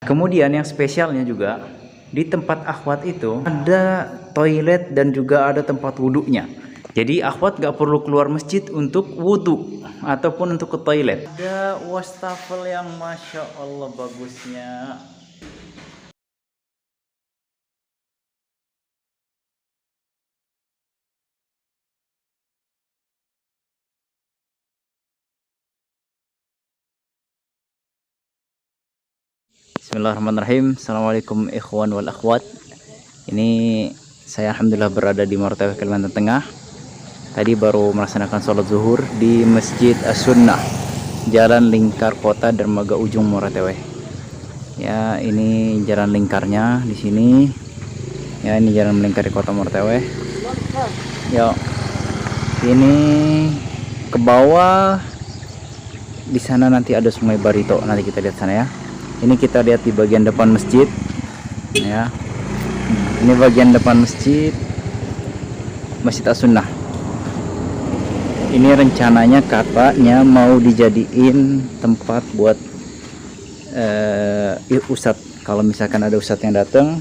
Kemudian yang spesialnya juga di tempat akhwat itu ada toilet dan juga ada tempat wudhunya. Jadi akhwat gak perlu keluar masjid untuk wudhu ataupun untuk ke toilet. Ada wastafel yang masya Allah bagusnya. Bismillahirrahmanirrahim. Assalamualaikum ikhwan wal akhwat. Ini saya alhamdulillah berada di Moroteweh, Kalimantan Tengah. Tadi baru melaksanakan sholat zuhur di Masjid As-Sunnah, Jalan Lingkar Kota Dermaga Ujung Moroteweh. Ya, ini jalan lingkarnya di sini. Ya, ini jalan melingkari kota Moroteweh. Ya, ini ke bawah. Di sana nanti ada Sungai Barito. Nanti kita lihat sana ya. Ini kita lihat di bagian depan masjid ya. Ini bagian depan masjid As-Sunnah. Ini rencananya katanya mau dijadiin tempat buat ustadz. Kalau misalkan ada ustadz yang datang,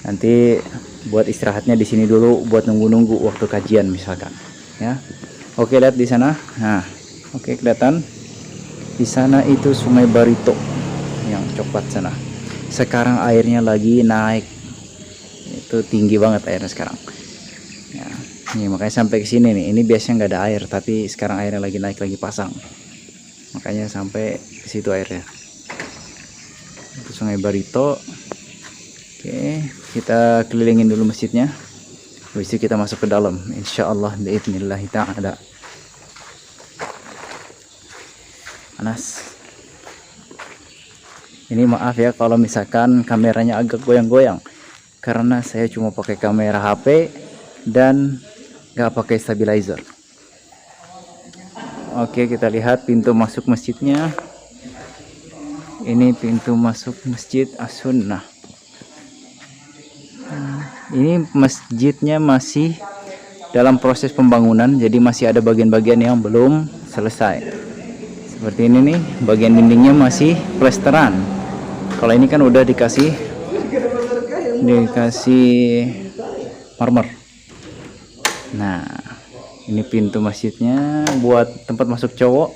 nanti buat istirahatnya di sini dulu buat nunggu-nunggu waktu kajian misalkan ya. Oke, lihat di sana. Nah, oke, kelihatan di sana itu Sungai Barito yang coklat sana. Sekarang airnya lagi naik, itu tinggi banget airnya sekarang ya. Ini makanya sampai ke sini nih. Ini biasanya nggak ada air, tapi sekarang airnya lagi naik, lagi pasang, makanya sampai ke situ airnya. Itu Sungai Barito. Oke, kita kelilingin dulu masjidnya, habis itu kita masuk ke dalam insyaallah biidznillah ta'ala. Panas. Ini maaf ya kalau misalkan kameranya agak goyang-goyang, karena saya cuma pakai kamera HP dan nggak pakai stabilizer. Oke, kita lihat pintu masuk masjidnya. Ini pintu masuk Masjid As-Sunnah. Ini masjidnya masih dalam proses pembangunan, jadi masih ada bagian-bagian yang belum selesai. Seperti ini nih, bagian dindingnya masih plesteran. Kalau ini kan udah dikasih marmer. Nah, ini pintu masjidnya buat tempat masuk cowok.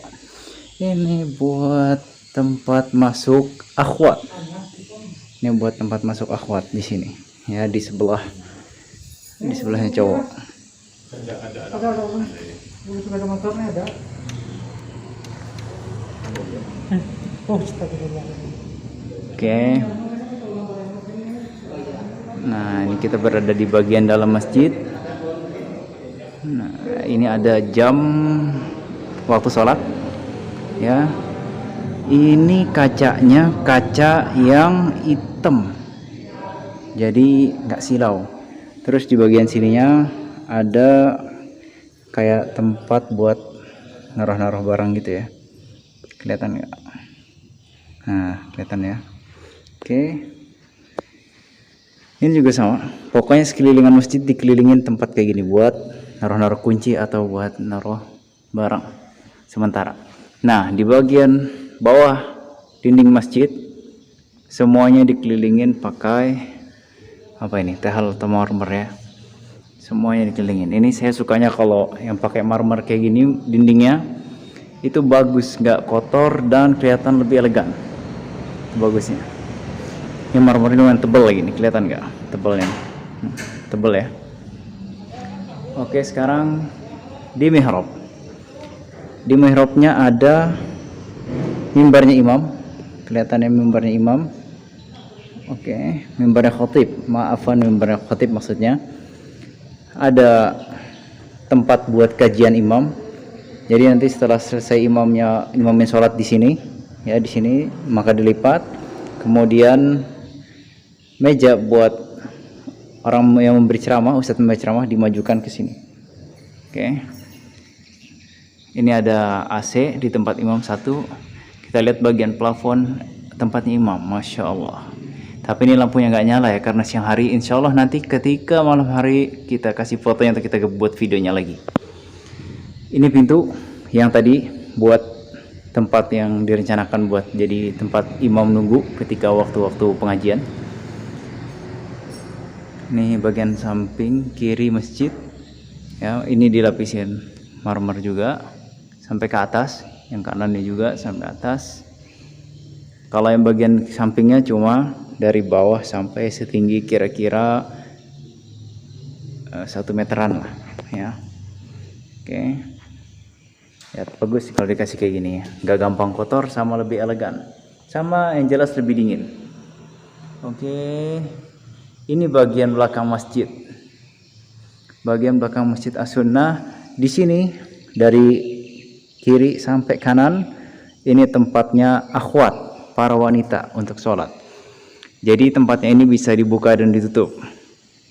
Ini buat tempat masuk akhwat. Ini buat tempat masuk akhwat di sini. Ya, di sebelahnya cowok. Oke. Nah, ini kita berada di bagian dalam masjid. Nah, ini ada jam waktu sholat ya. Ini kacanya kaca yang hitam, jadi nggak silau. Terus di bagian sininya ada kayak tempat buat naruh-naruh barang gitu ya. Kelihatan nggak? Nah, kelihatan ya. Oke, ini juga sama. Pokoknya sekelilingan masjid dikelilingin tempat kayak gini buat naruh-naruh kunci atau buat naruh barang sementara. Nah, di bagian bawah dinding masjid semuanya dikelilingin pakai apa ini, tehal atau marmer ya. Semuanya dikelilingin. Ini saya sukanya kalau yang pakai marmer kayak gini dindingnya, itu bagus, nggak kotor dan kelihatan lebih elegan. Itu bagusnya. Ini marmer ini lumayan tebal lagi nih, kelihatan nggak tebalnya? Tebal ya. Oke, sekarang di mihrab. Di mihrabnya ada mimbarnya imam. Kelihatannya mimbarnya imam. Oke, mimbarnya khatib. Maafan, mimbarnya khatib maksudnya. Ada tempat buat kajian imam. Jadi nanti setelah selesai imamin sholat di sini, ya di sini, maka dilipat. Kemudian meja buat orang yang memberi ceramah, ustadz memberi ceramah, dimajukan ke sini. Oke. Ini ada AC di tempat imam satu. Kita lihat bagian plafon tempatnya imam, masya Allah. Tapi ini lampunya nggak nyala ya, karena siang hari. Insya Allah nanti ketika malam hari kita kasih fotonya atau kita buat videonya lagi. Ini pintu yang tadi buat tempat yang direncanakan buat jadi tempat imam nunggu ketika waktu-waktu pengajian. Ini bagian samping kiri masjid ya, ini dilapisin marmer juga sampai ke atas, yang kanannya juga sampai atas. Kalau yang bagian sampingnya cuma dari bawah sampai setinggi kira-kira 1 meteran lah ya. Oke. Ya bagus kalau dikasih kayak gini ya, nggak gampang kotor sama lebih elegan, sama yang jelas lebih dingin. Oke, ini bagian belakang masjid, bagian belakang Masjid As-Sunnah. Di sini dari kiri sampai kanan ini tempatnya akhwat, para wanita untuk sholat. Jadi tempatnya ini bisa dibuka dan ditutup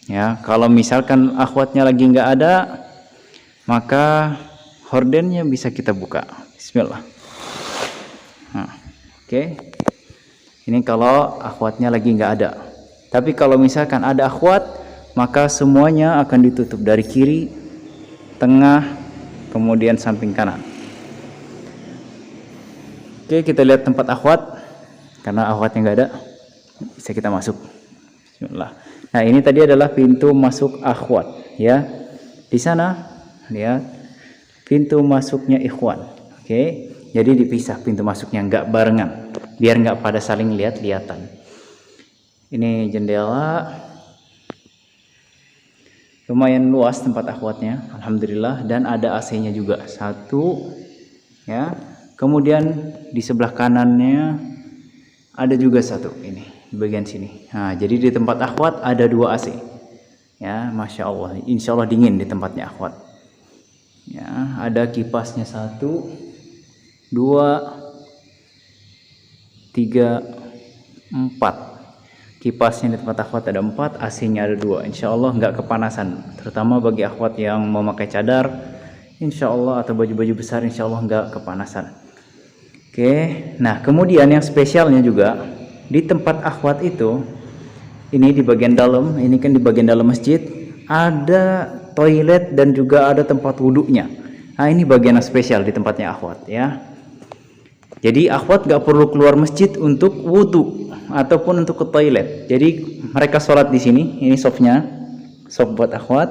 ya. Kalau misalkan akhwatnya lagi nggak ada, maka hordennya bisa kita buka. Bismillah. Nah, oke. Ini kalau akhwatnya lagi nggak ada. Tapi kalau misalkan ada akhwat, maka semuanya akan ditutup dari kiri, tengah, kemudian samping kanan. Oke, kita lihat tempat akhwat. Karena akhwatnya nggak ada, bisa kita masuk. Bismillah. Nah, ini tadi adalah pintu masuk akhwat ya. Di sana lihat pintu masuknya ikhwan. Oke, jadi dipisah pintu masuknya, nggak barengan, biar nggak pada saling lihat-lihatan. Ini jendela, lumayan luas tempat akhwatnya, alhamdulillah, dan ada AC-nya juga satu ya. Kemudian di sebelah kanannya ada juga satu, ini di bagian sini. Nah, jadi di tempat akhwat ada 2 AC ya, masya Allah, insya Allah dingin di tempatnya akhwat ya. Ada kipasnya 1, 2, 3, 4. Kipasnya di tempat akhwat ada 4, AC-nya ada 2. Insya Allah nggak kepanasan, terutama bagi akhwat yang mau pakai cadar, insya Allah, atau baju-baju besar, insya Allah nggak kepanasan. Oke, nah kemudian yang spesialnya juga di tempat akhwat itu, ini di bagian dalam, ini kan di bagian dalam masjid ada toilet dan juga ada tempat wudhunya. Nah, ini bagian yang spesial di tempatnya akhwat ya. Jadi akhwat gak perlu keluar masjid untuk wudhu ataupun untuk ke toilet. Jadi mereka sholat di sini. Ini softnya, soft buat akhwat.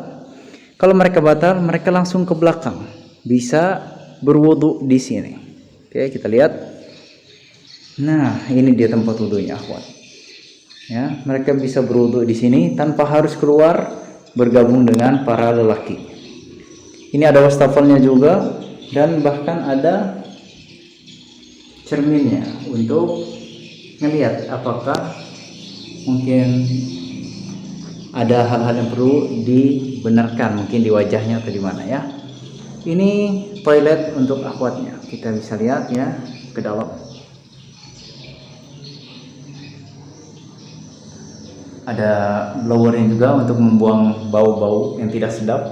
Kalau mereka batal, mereka langsung ke belakang, bisa berwudhu di sini. Oke, kita lihat. Nah, ini dia tempat wudhunya akhwat ya. Mereka bisa berwudhu di sini tanpa harus keluar bergabung dengan para lelaki. Ini ada wastafelnya juga, dan bahkan ada cerminnya untuk melihat apakah mungkin ada hal-hal yang perlu dibenarkan, mungkin di wajahnya atau di mana ya. Ini toilet untuk akhwatnya, kita bisa lihat ya ke dalam. Ada blowernya juga untuk membuang bau-bau yang tidak sedap.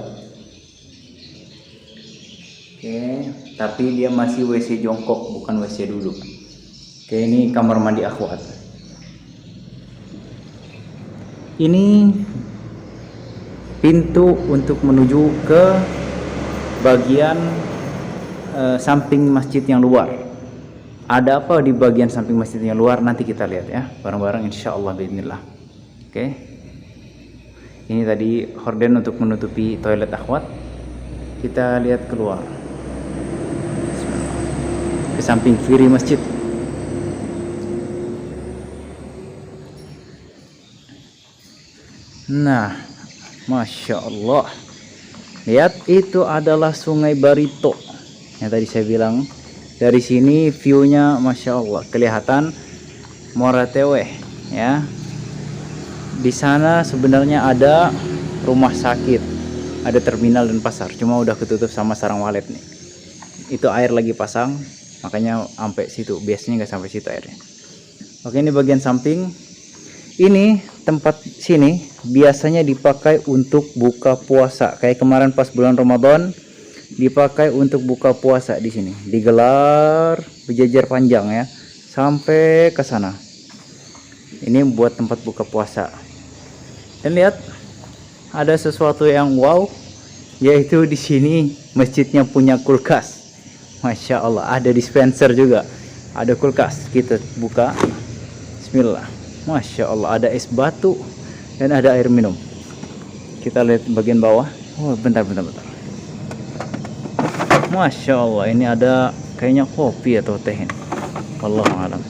Oke, tapi dia masih WC jongkok, bukan WC duduk. Oke, ini kamar mandi akhwat. Ini pintu untuk menuju ke bagian samping masjid yang luar. Ada apa di bagian samping masjid yang luar? Nanti kita lihat ya, bareng-bareng insya Allah bismillah. Oke, ini tadi horden untuk menutupi toilet akhwat. Kita lihat keluar ke samping kiri masjid. Nah, masya Allah, lihat itu adalah Sungai Barito yang tadi saya bilang. Dari sini view-nya masya Allah, kelihatan Muara Teweh ya. Di sana sebenarnya ada rumah sakit, ada terminal dan pasar, cuma udah ketutup sama sarang walet nih. Itu air lagi pasang, makanya sampai situ. Biasanya nggak sampai situ airnya. Oke, ini bagian samping. Ini tempat sini biasanya dipakai untuk buka puasa. Kayak kemarin pas bulan Ramadan dipakai untuk buka puasa di sini. Digelar berjajar panjang ya sampai ke sana. Ini buat tempat buka puasa. Dan lihat ada sesuatu yang wow, yaitu di sini masjidnya punya kulkas. Masya Allah, ada dispenser juga, ada kulkas. Kita buka, Bismillah. Masya Allah, ada es batu dan ada air minum. Kita lihat bagian bawah. Oh, bentar. Masya Allah, ini ada kayaknya kopi atau teh ini. Wallahu alam.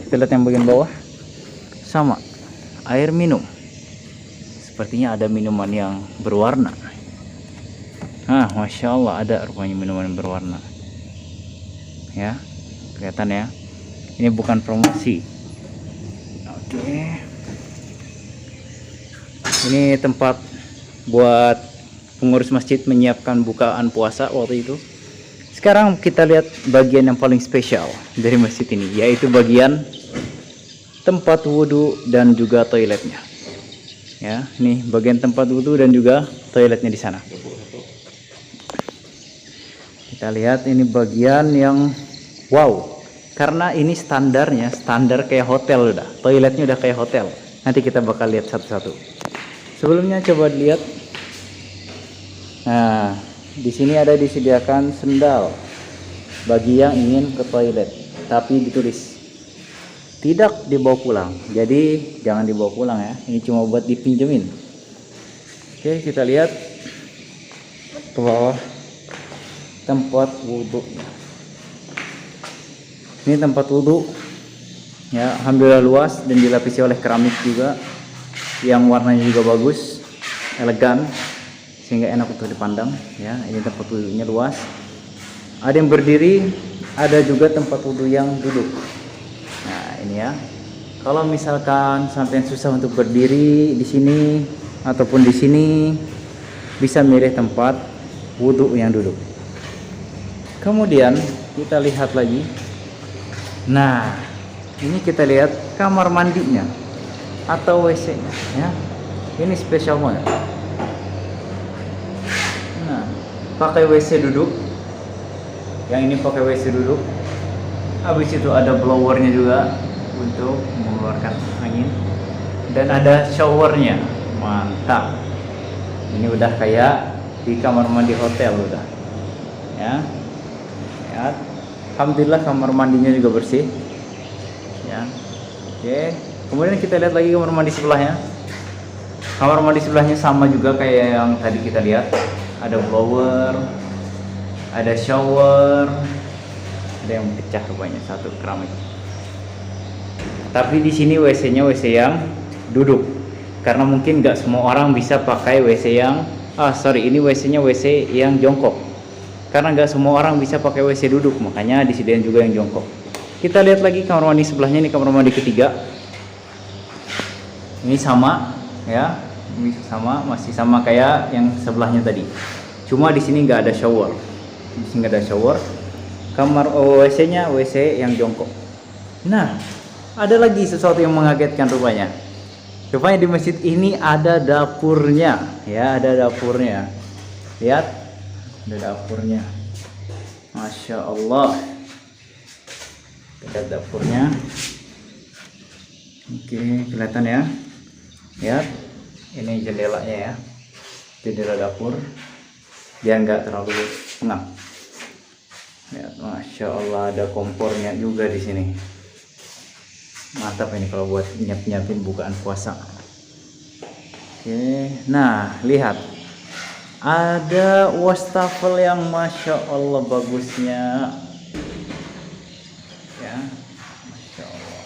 Kita lihat yang bagian bawah, sama air minum. Sepertinya ada minuman yang berwarna. Masya Allah, ada rupanya minuman yang berwarna. Ya, kelihatan ya. Ini bukan promosi. Oke. Ini tempat buat pengurus masjid menyiapkan bukaan puasa waktu itu. Sekarang kita lihat bagian yang paling spesial dari masjid ini, yaitu bagian tempat wudhu dan juga toiletnya. Ya, nih bagian tempat wudhu dan juga toiletnya di sana. Kita lihat ini bagian yang wow, karena ini standarnya standar kayak hotel, udah toiletnya udah kayak hotel. Nanti kita bakal lihat satu-satu. Sebelumnya coba lihat. Nah, di sini ada disediakan sendal bagi yang ingin ke toilet, tapi ditulis tidak dibawa pulang. Jadi jangan dibawa pulang ya. Ini cuma buat dipinjemin. Oke, kita lihat ke bawah. Tempat wudhu. Ini tempat wudhu ya, alhamdulillah luas dan dilapisi oleh keramik juga yang warnanya juga bagus, elegan, sehingga enak untuk dipandang ya. Ini tempat wudhunya luas, ada yang berdiri, ada juga tempat wudhu yang duduk. Nah ini ya, kalau misalkan sampai susah untuk berdiri di sini ataupun di sini, bisa milih tempat wudhu yang duduk. Kemudian kita lihat lagi. Nah, ini kita lihat kamar mandinya atau WC-nya ya. Ini spesial banget. Nah, pakai WC duduk. Yang ini pakai WC duduk. Habis itu ada blowernya juga untuk mengeluarkan angin. Dan ada showernya. Mantap. Ini udah kayak di kamar mandi hotel udah. Ya. Ya, alhamdulillah kamar mandinya juga bersih ya. Oke, kemudian kita lihat lagi kamar mandi sebelahnya. Kamar mandi sebelahnya sama juga kayak yang tadi kita lihat, ada blower, ada shower, ada yang pecah rupanya satu keramik. Tapi di sini WC-nya WC yang duduk, karena mungkin nggak semua orang bisa pakai WC yang ini WC-nya WC yang jongkok. Karena nggak semua orang bisa pakai WC duduk, makanya disediain juga yang jongkok. Kita lihat lagi kamar mandi sebelahnya, ini kamar mandi ketiga. Ini sama ya, ini masih sama kayak yang sebelahnya tadi. Cuma di sini nggak ada shower. Di sini nggak ada shower. Kamar WC-nya WC yang jongkok. Nah, ada lagi sesuatu yang mengagetkan rupanya. Rupanya di masjid ini ada dapurnya, ya ada dapurnya. Lihat. Ada dapurnya, Masya Allah. Kita lihat dapurnya. Oke, kelihatan ya. Lihat, ini jendelanya ya, jendela dapur, biar nggak terlalu pengap. Lihat, Masya Allah, ada kompornya juga di sini. Mantap ini kalau buat nyiapin bukaan puasa. Oke, nah lihat. Ada wastafel yang Masya Allah bagusnya ya, Masya Allah.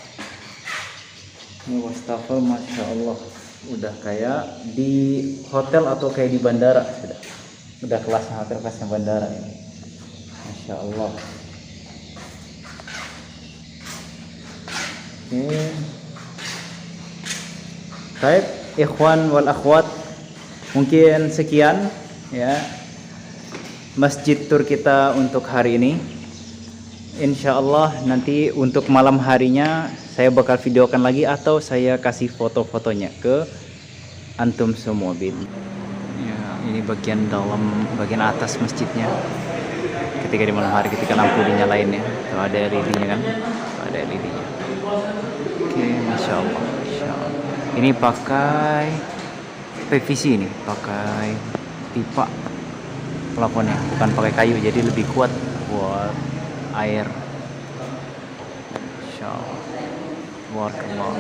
Ini wastafel Masya Allah, udah kayak di hotel atau kayak di bandara, udah kelasnya hotel, kelasnya bandara ini. Masya Allah. Oke, baik ikhwan wal akhwat, mungkin sekian ya masjid tour kita untuk hari ini. Insya Allah nanti untuk malam harinya saya bakal videokan lagi atau saya kasih foto-fotonya ke antum semua bin. Ya, ini bagian dalam, bagian atas masjidnya. Ketika di malam hari, ketika lampu dinyalain ya, tuh ada LED-nya kan, tuh ada LED-nya. Oke, Masya Allah, Masya Allah. Ini pakai PVC, ini pakai pipa plafonnya, bukan pakai kayu, jadi lebih kuat buat air. Insyaallah. Barakallah.